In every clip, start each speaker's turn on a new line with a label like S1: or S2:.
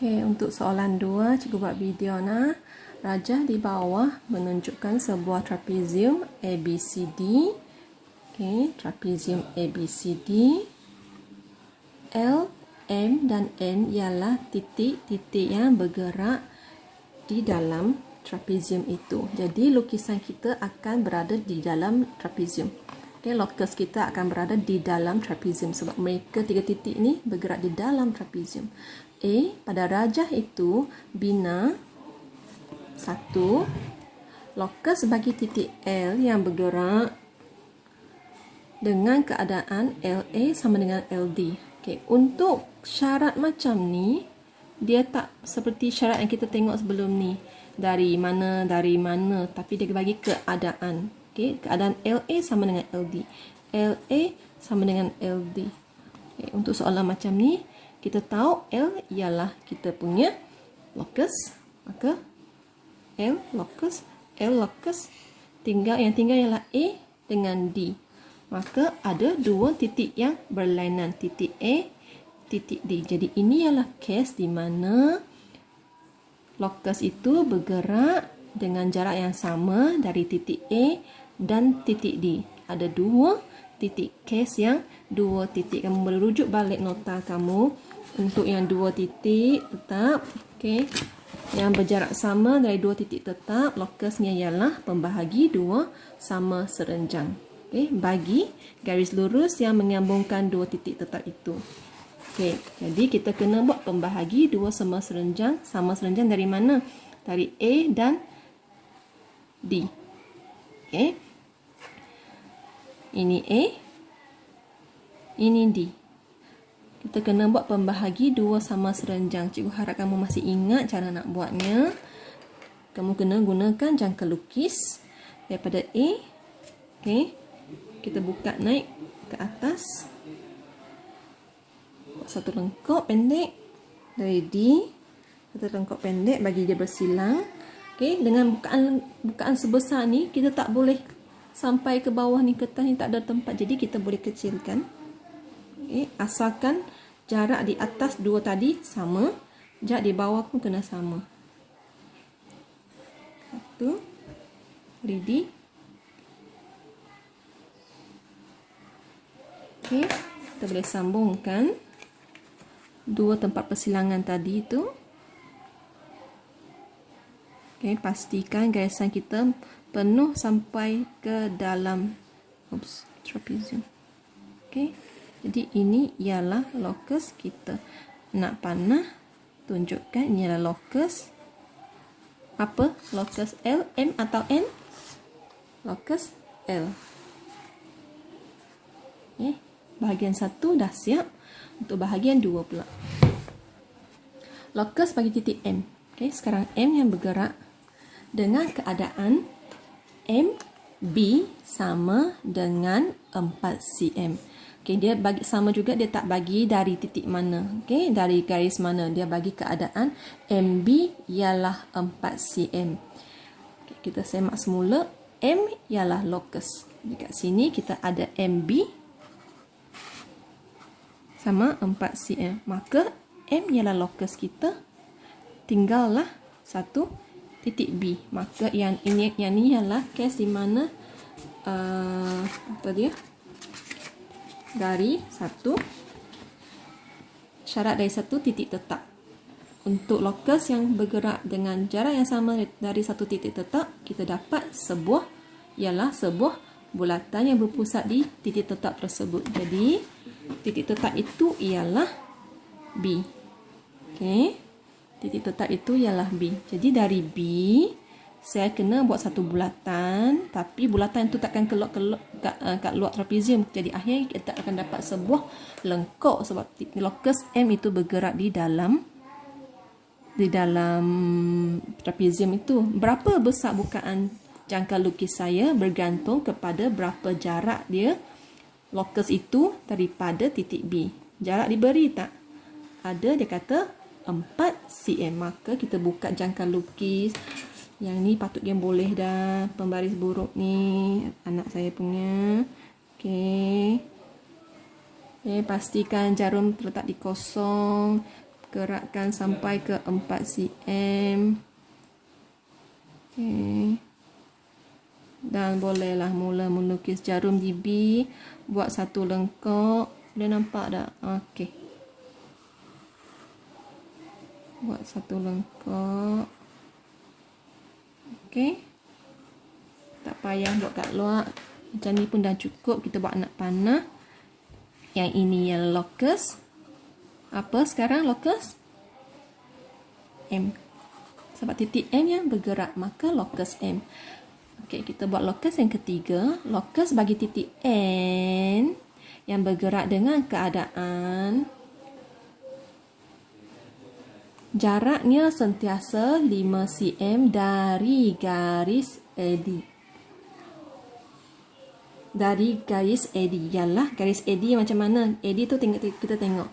S1: Okey, untuk soalan 2, cikgu buat video nah. Rajah di bawah menunjukkan sebuah trapezium ABCD. Okey, trapezium ABCD. L, M dan N ialah titik-titik yang bergerak di dalam trapezium itu. Jadi lukisan kita akan berada di dalam trapezium. Okay, locus kita akan berada di dalam trapezium sebab mereka tiga titik ni bergerak di dalam trapezium. A, pada rajah itu bina 1. Locus bagi titik L yang bergerak dengan keadaan LA sama dengan LD. Okay, untuk syarat macam ni, dia tak seperti syarat yang kita tengok sebelum ni. Dari mana, tapi dia bagi keadaan. Okay, keadaan LA sama dengan LD. LA sama dengan LD. Okay, untuk soalan macam ni, kita tahu L ialah kita punya locus. Maka L locus, yang tinggal ialah A dengan D. Maka ada dua titik yang berlainan, titik A, titik D. Jadi ini ialah kes di mana locus itu bergerak dengan jarak yang sama dari titik A dan titik D. Ada dua titik, kes yang dua titik. Kamu boleh rujuk balik nota kamu untuk yang dua titik tetap. Okay. Yang berjarak sama dari dua titik tetap, locusnya ialah pembahagi dua sama serenjang. Okay. Bagi garis lurus yang menyambungkan dua titik tetap itu. Okay. Jadi kita kena buat pembahagi dua sama serenjang. Sama serenjang dari mana? Dari A dan D. Okay. Ini A, ini D. Kita kena buat pembahagi dua sama serenjang. Cikgu harap kamu masih ingat cara nak buatnya. Kamu kena gunakan jangka lukis daripada A. Okay. Kita buka naik ke atas. Buat satu lengkap pendek dari D. Satu lengkap pendek bagi dia bersilang. Okay. Dengan bukaan sebesar ni, kita tak boleh sampai ke bawah ni, kertas ni tak ada tempat. Jadi kita boleh kecilkan. Okay. Asalkan jarak di atas dua tadi sama, jarak di bawah pun kena sama. Satu, ready. Okay. Kita boleh sambungkan dua tempat persilangan tadi tu. Okay. Pastikan garisan kita penuh sampai ke dalam trapezium. Okay. Jadi ini ialah locus kita. Nak panah, tunjukkan ini ialah locus. Apa? Locus L, M atau N? Locus L. Okay. Bahagian 1 dah siap. Untuk bahagian 2 pula. Locus bagi titik M. Okay. Sekarang M yang bergerak dengan keadaan MB sama dengan 4 cm. Okey, dia bagi sama juga, dia tak bagi dari titik mana. Okey, dari garis mana. Dia bagi keadaan MB ialah 4 cm. Okay, kita semak semula. M ialah locus. Dekat sini kita ada MB sama 4 cm. Maka M ialah locus kita. Tinggallah satu titik B. Maka yang ini ialah kes di mana apa dia? Dari satu syarat dari satu titik tetap. Untuk locus yang bergerak dengan jarak yang sama dari satu titik tetap, kita dapat sebuah bulatan yang berpusat di titik tetap tersebut. Jadi titik tetap itu ialah B. Okey. Titik tetap itu ialah B. Jadi dari B, saya kena buat satu bulatan. Tapi bulatan itu takkan keluar kat luar trapezium. Jadi akhirnya kita akan dapat sebuah lengkok. Sebab locus M itu bergerak di dalam trapezium itu. Berapa besar bukaan jangka lukis saya bergantung kepada berapa jarak dia locus itu daripada titik B. Jarak diberi tak? Ada, dia kata 4 cm. Maka kita buka jangka lukis. Yang ni patutnya boleh dah. Pembaris buruk ni anak saya punya. Okey. Pastikan jarum terletak di kosong. gerakkan sampai ke 4 cm. Okey. Dan bolehlah mula melukis jarum GB, buat satu lengkok. Boleh nampak tak? Okey. Buat satu lengkok. Okey. Tak payah buat kat luar. Macam ni pun dah cukup. Kita buat anak panah. Yang ini yang locus. Apa sekarang locus? M. Sebab titik M yang bergerak, maka locus M. Okey, kita buat locus yang ketiga. Locus bagi titik N yang bergerak dengan keadaan jaraknya sentiasa 5 cm dari garis AD. Dari garis AD. Yalah, garis AD macam mana? AD tu kita tengok.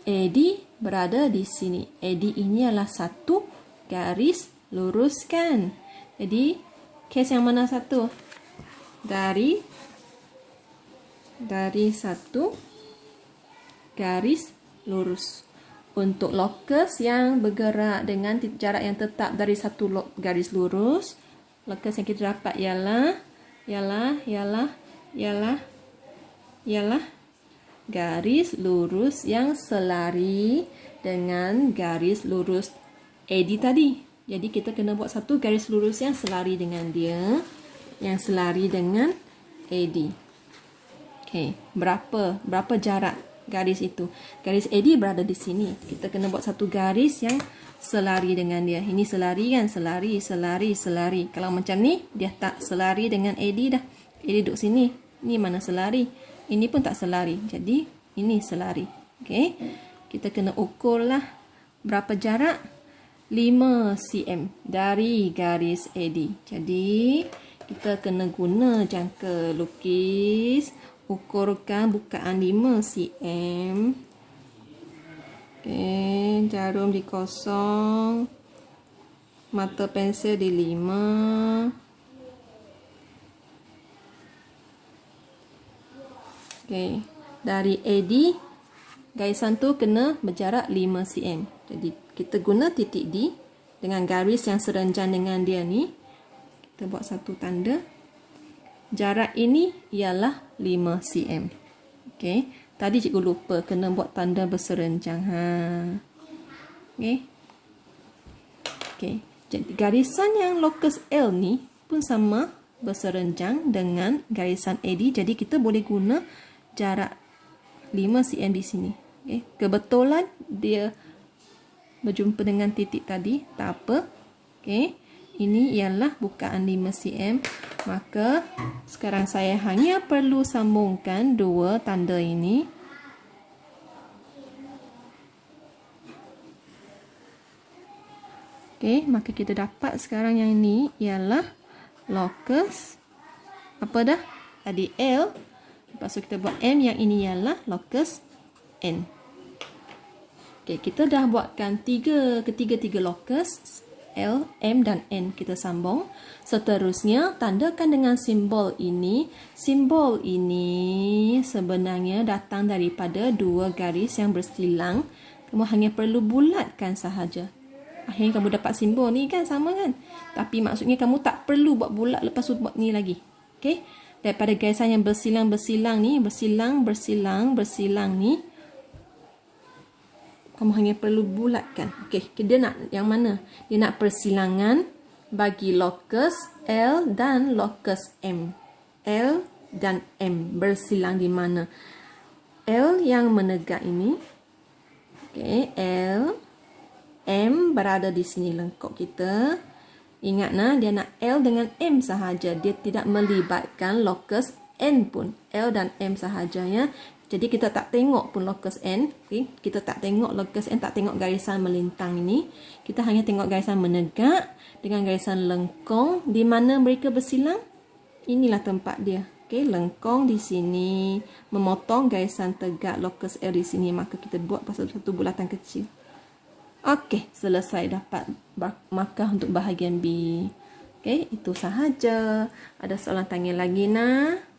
S1: AD berada di sini. AD ini adalah satu garis lurus kan. Jadi case yang mana satu? Dari satu garis lurus. Untuk locus yang bergerak dengan jarak yang tetap dari satu garis lurus, locus yang kita dapat ialah garis lurus yang selari dengan garis lurus AD tadi. Jadi kita kena buat satu garis lurus yang selari dengan dia, yang selari dengan AD. Okey, berapa jarak garis itu? Garis AD berada di sini. Kita kena buat satu garis yang selari dengan dia. Ini selari kan? Selari. Kalau macam ni, dia tak selari dengan AD dah. AD duduk sini. Ni mana selari? Ini pun tak selari. Jadi, ini selari. Okey. Kita kena ukurlah berapa jarak? 5 cm dari garis AD. Jadi, kita kena guna jangka lukis. Ukurkan bukaan 5 cm. Okey, jarum dikosong. Mata pensel di 5. Okey, dari AD, garisan tu kena berjarak 5 cm. Jadi, kita guna titik D dengan garis yang serenjan dengan dia ni. Kita buat satu tanda. Jarak ini ialah 5 cm. Okey. Tadi cikgu lupa kena buat tanda berserenjang. Okey. Okey. Jadi garisan yang locus L ni pun sama berserenjang dengan garisan AD. Jadi kita boleh guna jarak 5 cm di sini. Okey. Kebetulan dia berjumpa dengan titik tadi, tak apa. Okey. Ini ialah bukaan 5 cm. Maka sekarang saya hanya perlu sambungkan dua tanda ini. Okey, maka kita dapat sekarang yang ini ialah locus apa dah? Tadi L. Lepas tu kita buat M, yang ini ialah locus N. Okey, kita dah buatkan ketiga-tiga locus L, M dan N kita sambung. Seterusnya, tandakan dengan simbol ini. Simbol ini sebenarnya datang daripada dua garis yang bersilang. Kamu hanya perlu bulatkan sahaja. Akhirnya kamu dapat simbol ni kan, sama kan? Tapi maksudnya kamu tak perlu buat bulat lepas tu buat ni lagi. Okey? Daripada garisan yang bersilang-bersilang ni, bersilang ni, kamu hanya perlu bulatkan. Okey, dia nak yang mana? Dia nak persilangan bagi locus L dan locus M. L dan M bersilang di mana? L yang menegak ini. Okey, L. M berada di sini lengkok kita. Ingat nah, dia nak L dengan M sahaja. Dia tidak melibatkan locus N pun. L dan M sahajanya. Jadi kita tak tengok pun locus N. Okay? Kita tak tengok locus N, tak tengok garisan melintang ini. Kita hanya tengok garisan menegak dengan garisan lengkong. Di mana mereka bersilang? Inilah tempat dia. Okay? Lengkong di sini. Memotong garisan tegak locus L di sini. Maka kita buat satu bulatan kecil. Okey, selesai dapat markah untuk bahagian B. Okey, itu sahaja. Ada soalan tanya lagi nak?